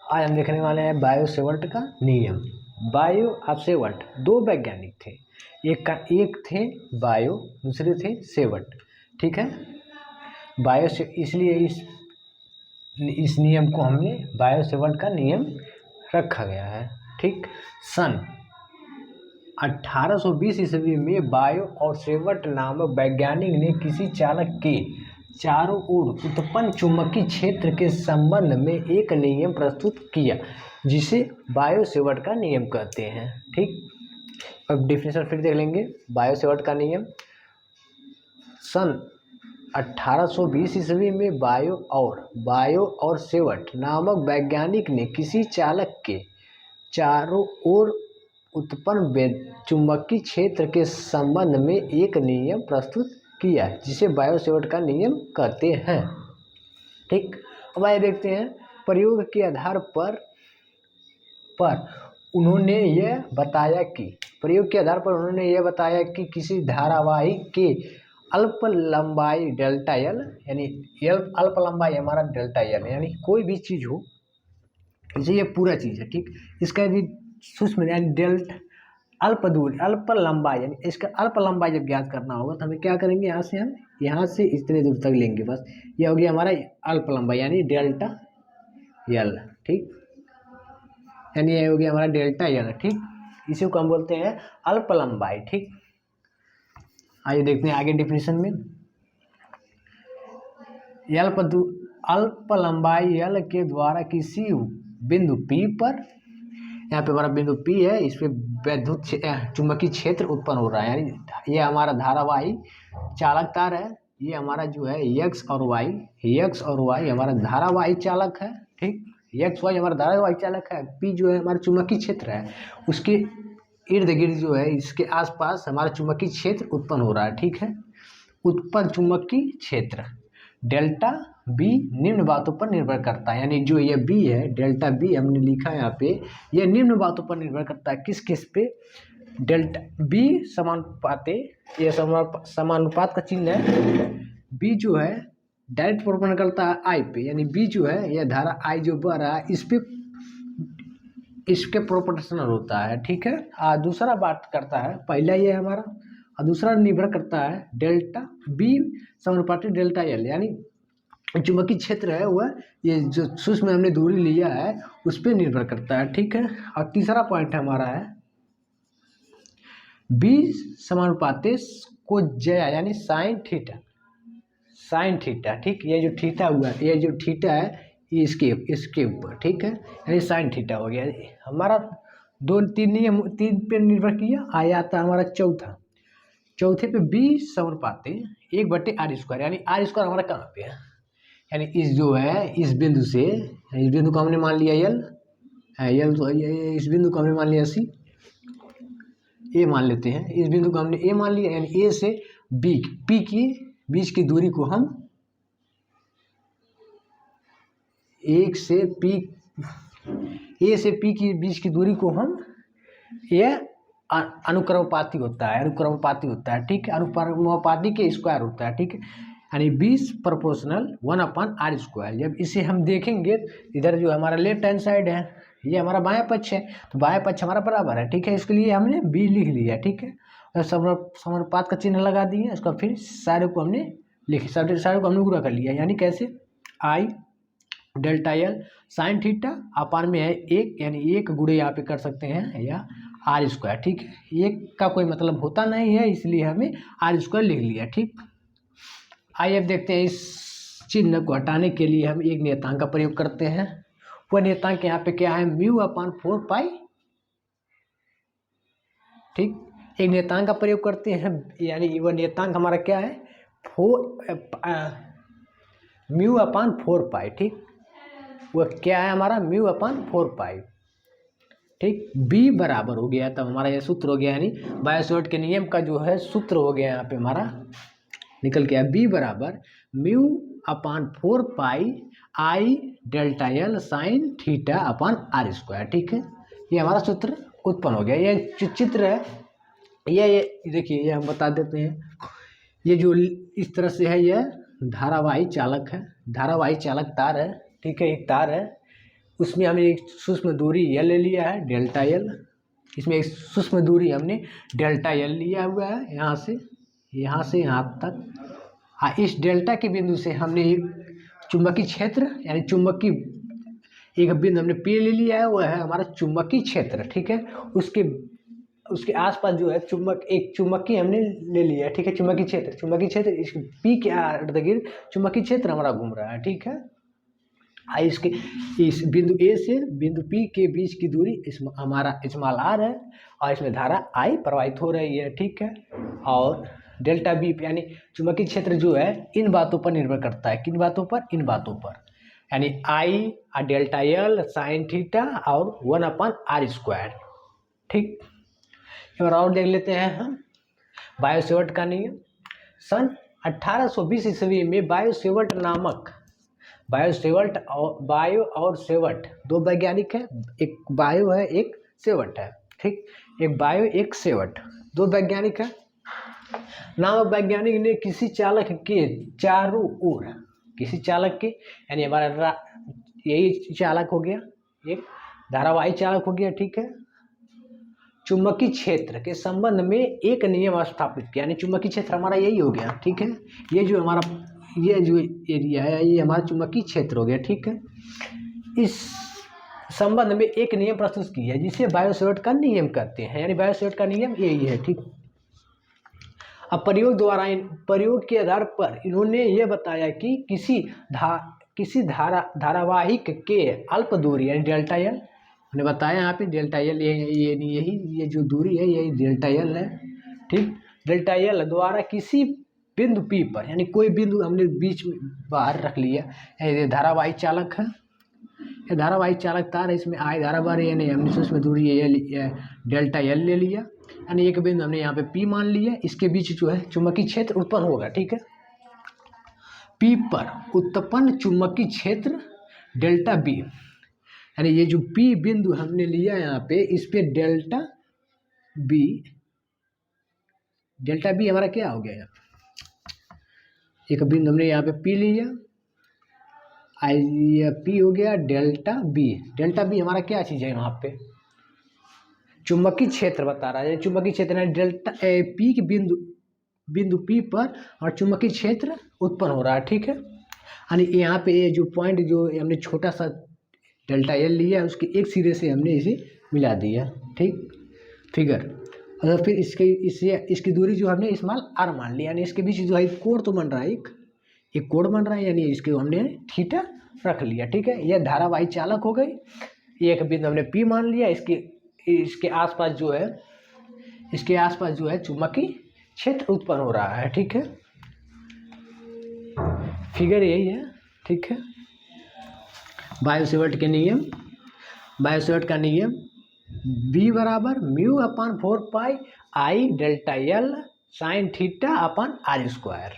आज हम देखने वाले हैं बायो सेवर्ट का नियम। बायो और सेवर्ट दो वैज्ञानिक थे, एक थे बायो, दूसरे थे सेवर्ट। ठीक है, बायो से इसलिए इस नियम को हमने बायो सेवर्ट का नियम रखा गया है। ठीक, सन 1820 ईस्वी में बायो और सेवर्ट नामक वैज्ञानिक ने किसी चालक के चारों ओर उत्पन्न चुंबकीय क्षेत्र के संबंध में एक नियम प्रस्तुत किया, जिसे बायो सेवर्ट का नियम कहते हैं। ठीक, अब डिफिनेशन फिर देख लेंगे। बायो सेवर्ट का नियम, सन 1820 ईस्वी में बायो और सेवर्ट नामक वैज्ञानिक ने किसी चालक के चारों ओर उत्पन्न चुंबकीय क्षेत्र के संबंध में एक नियम प्रस्तुत किया, जिसे बायो सेवर्ट का नियम कहते हैं। ठीक, अब आइए देखते हैं। प्रयोग के आधार पर उन्होंने यह बताया कि किसी धारावाहिक के अल्प लंबाई डेल्टा एल, यानी अल्प लंबाई हमारा डेल्टा एल, यानी कोई भी चीज़ हो, जैसे ये पूरा चीज़ है। ठीक, इसका यदि सूक्ष्म यानी डेल्टा अल्प दूरी, अल्प लंबाई, यानी इसका अल्प लंबाई जब ज्ञात करना होगा तो हमें क्या करेंगे, यहाँ से इतने दूर तक लेंगे। बस ये हो गया हमारा अल्प लंबाई यानी डेल्टा एल। ठीक, यानी ये हो गया हमारा डेल्टा एल। ठीक, इसी को हम बोलते हैं अल्प लंबाई। ठीक, आइए देखते हैं आगे डिफिनेशन में। अल्प लंबाई एल के द्वारा किसी बिंदु P पर, यहाँ पे हमारा बिंदु P है, इस पे वैद्युत चुंबकीय क्षेत्र उत्पन्न हो रहा है, यानी ये हमारा धारावाही चालक तार है। ये हमारा जो है एक्स और वाई हमारा धारावाही चालक है। ठीक, एक्स वाई हमारा धारावाही चालक है। P जो है हमारा चुंबकीय क्षेत्र है, उसके इर्द गिर्द जो है, इसके आसपास हमारा चुंबकीय क्षेत्र उत्पन्न हो रहा है। ठीक है, उत्पन्न चुंबकीय क्षेत्र डेल्टा बी निम्न बातों पर निर्भर करता है, यानी जो ये बी है, डेल्टा बी हमने लिखा है यहाँ पे, ये निम्न बातों पर निर्भर करता है। किस पे? डेल्टा बी समानुपाते, ये समानुपात का चिन्ह है। बी जो है डायरेक्ट प्रोपोर्शनल करता है आई पे, यानी बी जो है यह धारा आई जो बह रहा है इसके प्रोपोर्शनल होता है। ठीक है, दूसरा बात करता है, पहला ये हमारा, और दूसरा निर्भर करता है डेल्टा बी समानुपाती डेल्टा एल, यानी चुंबकीय क्षेत्र है वह, ये जो सूक्ष्म हमने दूरी लिया है उस पर निर्भर करता है। ठीक है, और तीसरा पॉइंट हमारा है बी समानुपाती को जया, यानी साइन थीटा। ठीक, ये जो थीटा हुआ, ये जो थीटा है इसके ऊपर। ठीक है, यानी साइन थीटा हो गया हमारा। तीन पे निर्भर किया। आया था हमारा चौथे पे बी समानुपाती 1/r², यानी r² हमारा कहाँ पे है, यानी इस जो है इस बिंदु से, इस बिंदु को हमने मान लिया एल, इस बिंदु को हमने मान लिया सी, ए मान लेते हैं, इस बिंदु को हमने ए मान लिया, यानी ए से बी पी की बीच की दूरी को हम ए से पी की बीच की दूरी को हम, यह अनुक्रमपाती होता है। ठीक है, अनुक्रमपाती के स्क्वायर होता है। ठीक है, यानी 20 प्रोपोर्शनल 1/r²। जब इसे हम देखेंगे, इधर जो हमारा लेफ्ट हैंड साइड है, ये हमारा बायां पक्ष है, तो बायां पक्ष हमारा बराबर है। ठीक है, इसके लिए हमने बी लिख लिया। ठीक है, और समानुपात का चिन्ह लगा दिए, उसका फिर सारे को हमने सारे को हमने पूरा कर लिया, यानी कैसे, I delta L sine theta upon में है 1, यानी 1 गुणे यहाँ पे कर सकते हैं, या r²। ठीक है, 1 का कोई मतलब होता नहीं है, इसलिए हमें r² लिख लिया। ठीक, आइए अब देखते हैं इस चिन्ह को हटाने के लिए हम एक नियतांक का प्रयोग करते हैं। वह नियतांक यहाँ पे क्या है, μ/4π। ठीक, एक नियतांक का प्रयोग करते हैं, यानी वह नियतांक हमारा क्या है, μ/4π। ठीक, वह क्या है हमारा, μ/4π। ठीक, बी बराबर हो गया, तब हमारा यह सूत्र हो गया, यानी बायो सेवर्ट के नियम का जो है सूत्र हो गया यहाँ पे हमारा निकल गया, बी बराबर μ/4π I delta L sine theta upon r²। ठीक है, ये हमारा सूत्र उत्पन्न हो गया। ये जो चित्र है, ये देखिए, ये हम बता देते हैं, ये जो इस तरह से है, यह धारावाही चालक है, धारावाही चालक तार है। ठीक है, एक तार है, उसमें हमने एक सूक्ष्म दूरी L ले लिया है, डेल्टा L। इसमें एक सूक्ष्म दूरी हमने डेल्टा L लिया हुआ है, यहाँ से यहाँ तक। हाँ, इस डेल्टा के बिंदु से हमने एक चुंबकीय क्षेत्र यानी चुंबकीय एक बिंदु हमने P ले लिया है, वह है हमारा चुंबकीय क्षेत्र, ठीक है। उसके आसपास जो है एक चुंबकीय हमने ले लिया है, ठीक है। चुंबकीय क्षेत्र इस P के इर्द गिर्द चुंबकीय क्षेत्र हमारा घूम रहा है, ठीक है। इसके इस बिंदु A से बिंदु P के बीच की दूरी हमारा स्मॉल r है और इसमें धारा I प्रवाहित हो रही है, ठीक है। और डेल्टा B यानी चुंबकीय क्षेत्र जो है इन बातों पर निर्भर करता है। किन बातों पर? इन बातों पर, यानी I और डेल्टा L साइन थीटा और 1/r², ठीक। और देख लेते हैं हम बायो-सेवर्ट का नियम। सन 1820 ईस्वी में बायो और सेवर्ट दो वैज्ञानिक हैं, एक बायो है एक सेवर्ट है, ठीक। एक बायो एक सेवर्ट, दो वैज्ञानिक हैं। नामक वैज्ञानिक ने किसी चालक के चारों ओर, किसी चालक के यानी हमारा यही चालक हो गया, एक धारावाही चालक हो गया, ठीक है, चुंबकीय क्षेत्र के संबंध में एक नियम स्थापित किया। यानी चुंबकीय क्षेत्र हमारा यही हो गया, ठीक है। ये जो एरिया है ये हमारा चुंबकीय क्षेत्र हो गया, ठीक है। इस संबंध में एक नियम प्रस्तुत किया है जिसे बायो-सेवर्ट का नियम कहते हैं, यानी बायो-सेवर्ट का नियम यही है, ठीक। अब प्रयोग के आधार पर इन्होंने ये बताया कि किसी धारावाहिक के अल्प दूरी यानी डेल्टा L ने बताया यहाँ पे डेल्टा L ये जो दूरी है ये डेल्टा L है, ठीक। डेल्टा L द्वारा किसी बिंदु P पर, यानी कोई बिंदु हमने बीच में बाहर रख लिया, ये धारावाही चालक है, ये धारावाही चालक तार है, इसमें I धारा बह रही है, यानी हमने उसमें दूरी ये डेल्टा L ले लिया, यानी एक बिंदु हमने यहाँ पे P मान लिया। इसके बीच जो है चुंबकीय क्षेत्र उत्पन्न होगा, ठीक है। P पर उत्पन्न चुंबकीय क्षेत्र डेल्टा B, यानी ये जो P बिंदु हमने लिया यहाँ पे, इस पे डेल्टा B हमारा क्या हो गया, यहाँ एक बिंदु हमने यहाँ पे P लिया, ये P हो गया डेल्टा B हमारा क्या चीज़ है, यहाँ पे चुंबकीय क्षेत्र बता रहा है। चुंबकीय क्षेत्र डेल्टा P के बिंदु P पर और चुंबकीय क्षेत्र उत्पन्न हो रहा है, ठीक है। यानी यहाँ पे ये जो पॉइंट जो हमने छोटा सा डेल्टा L लिया है उसके एक सिरे से हमने इसे मिला दिया, ठीक, फिगर। और फिर इसकी दूरी जो हमने स्मॉल r मान लिया, यानी इसके बीच जो है कोण तो बन रहा है, एक कोण बन रहा है, यानी इसके हमने थीटा रख लिया, ठीक है। यह धारावाही चालक हो गई। एक बिंदु हमने P मान लिया, इसके आसपास जो है चुंबकीय क्षेत्र उत्पन्न हो रहा है, ठीक है। फिगर यही है, ठीक है। बायो-सेवर्ट का नियम B बराबर μ/4 पाई I डेल्टा L साइन थीटा/r²,